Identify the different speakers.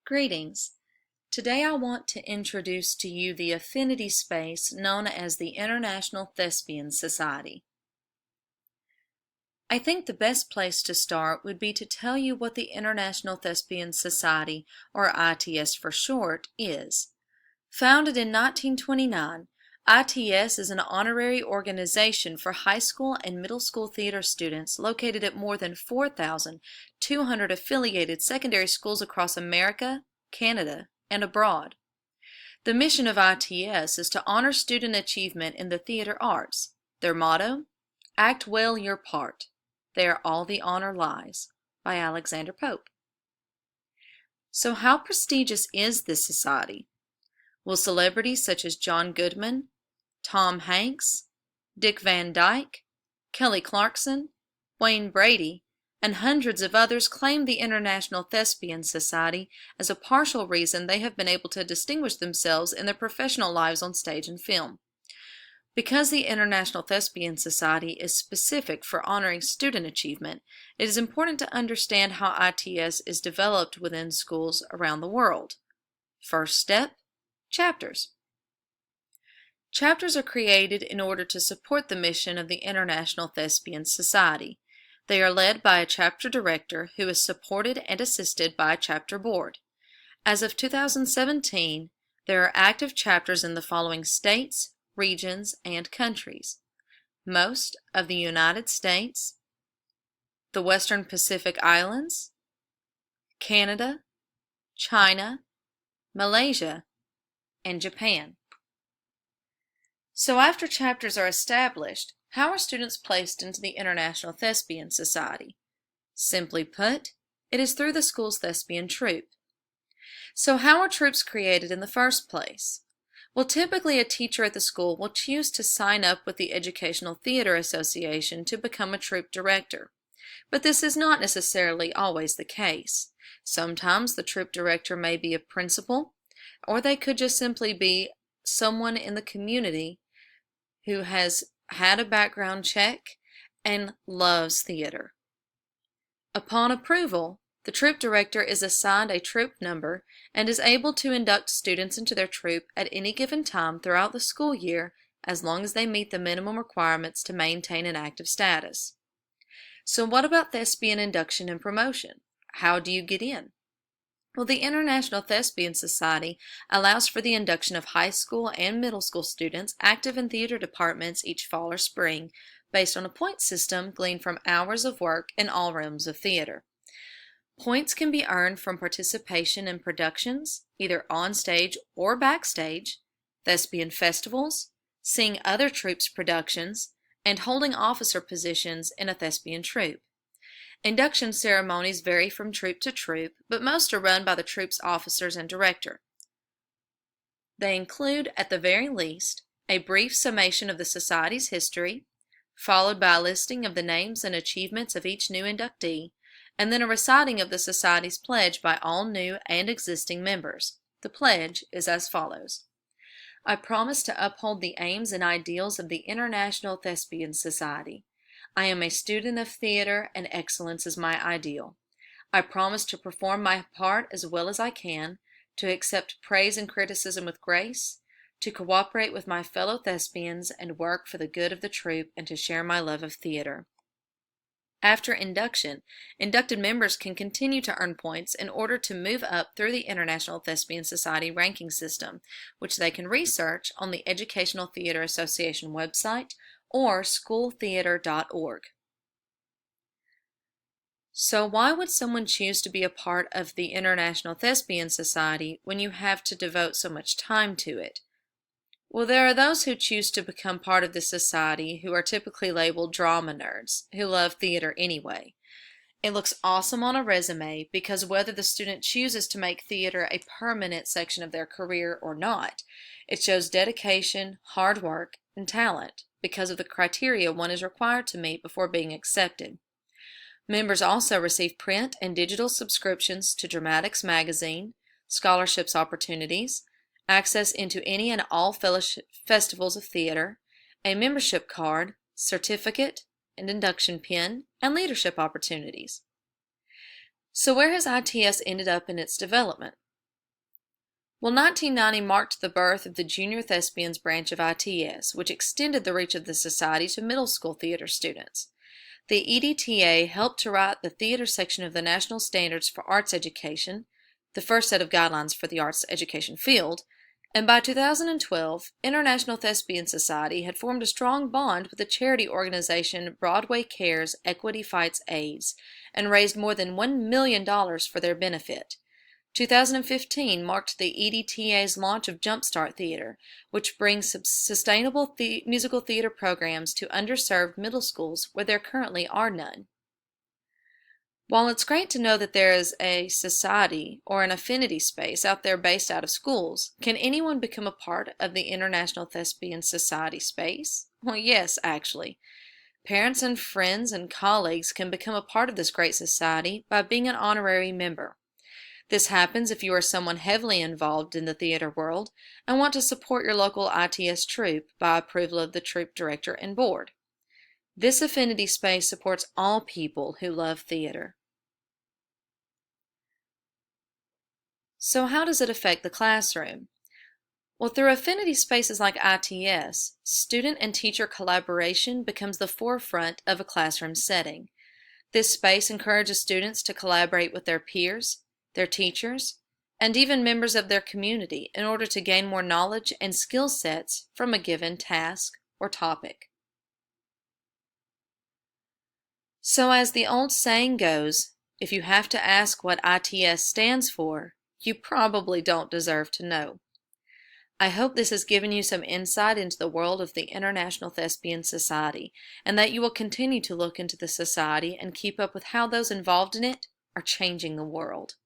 Speaker 1: Greetings. Today I want to introduce to you the affinity space known as the International Thespian Society. I think the best place to start would be to tell you what the International Thespian Society, or ITS for short, is. Founded in 1929, ITS is an honorary organization for high school and middle school theater students located at more than 4,200 affiliated secondary schools across America, Canada, and abroad. The mission of ITS is to honor student achievement in the theater arts. Their motto, "Act well your part. There all the honor lies," by Alexander Pope. So how prestigious is this society? Will celebrities such as John Goodman, Tom Hanks, Dick Van Dyke, Kelly Clarkson, Wayne Brady, and hundreds of others claim the International Thespian Society as a partial reason they have been able to distinguish themselves in their professional lives on stage and film. Because the International Thespian Society is specific for honoring student achievement, it is important to understand how ITS is developed within schools around the world. First step, chapters. Chapters are created in order to support the mission of the International Thespian Society. They are led by a chapter director who is supported and assisted by a chapter board. As of 2017, there are active chapters in the following states, regions, and countries: most of the United States, the Western Pacific Islands, Canada, China, Malaysia, and Japan. So after chapters are established, how are students placed into the International Thespian Society? Simply put, it is through the school's thespian troupe. So how are troupes created in the first place? Well, typically a teacher at the school will choose to sign up with the Educational Theater Association to become a troupe director. But this is not necessarily always the case. Sometimes the troupe director may be a principal, or they could just simply be someone in the community who has had a background check and loves theater. Upon approval, the troupe director is assigned a troupe number and is able to induct students into their troupe at any given time throughout the school year as long as they meet the minimum requirements to maintain an active status. So what about thespian induction and promotion? How do you get in? Well, the International Thespian Society allows for the induction of high school and middle school students active in theater departments each fall or spring based on a point system gleaned from hours of work in all realms of theater. Points can be earned from participation in productions, either on stage or backstage, thespian festivals, seeing other troupes' productions, and holding officer positions in a thespian troupe. Induction ceremonies vary from troupe to troupe, but most are run by the troupe's officers and director. They include, at the very least, a brief summation of the society's history, followed by a listing of the names and achievements of each new inductee, and then a reciting of the society's pledge by all new and existing members. The pledge is as follows: I promise to uphold the aims and ideals of the International Thespian Society. I am a student of theater, and excellence is my ideal. I promise to perform my part as well as I can, to accept praise and criticism with grace, to cooperate with my fellow thespians and work for the good of the troupe, and to share my love of theater. After induction, inducted members can continue to earn points in order to move up through the International Thespian Society ranking system, which they can research on the Educational Theater Association website or schooltheater.org. So why would someone choose to be a part of the International Thespian Society when you have to devote so much time to it? Well, there are those who choose to become part of this society who are typically labeled drama nerds, who love theater anyway. It looks awesome on a resume because whether the student chooses to make theater a permanent section of their career or not, it shows dedication, hard work, and talent because of the criteria one is required to meet before being accepted. Members also receive print and digital subscriptions to Dramatics magazine, scholarships opportunities, access into any and all fellowship festivals of theater, a membership card, certificate, and induction pin, and leadership opportunities. So where has ITS ended up in its development? Well, 1990 marked the birth of the Junior Thespians branch of ITS, which extended the reach of the society to middle school theater students. The EDTA helped to write the theater section of the National Standards for Arts Education, the first set of guidelines for the arts education field, and by 2012, International Thespian Society had formed a strong bond with the charity organization Broadway Cares Equity Fights AIDS and raised more than $1 million for their benefit. 2015 marked the EDTA's launch of Jumpstart Theater, which brings sustainable musical theater programs to underserved middle schools where there currently are none. While it's great to know that there is a society or an affinity space out there based out of schools, can anyone become a part of the International Thespian Society space? Well, yes, actually. Parents and friends and colleagues can become a part of this great society by being an honorary member. This happens if you are someone heavily involved in the theater world and want to support your local ITS troupe by approval of the troupe director and board. This affinity space supports all people who love theater. So how does it affect the classroom? Well, through affinity spaces like ITS, student and teacher collaboration becomes the forefront of a classroom setting. This space encourages students to collaborate with their peers, their teachers, and even members of their community in order to gain more knowledge and skill sets from a given task or topic. So as the old saying goes, if you have to ask what ITS stands for, you probably don't deserve to know. I hope this has given you some insight into the world of the International Thespian Society, and that you will continue to look into the society and keep up with how those involved in it are changing the world.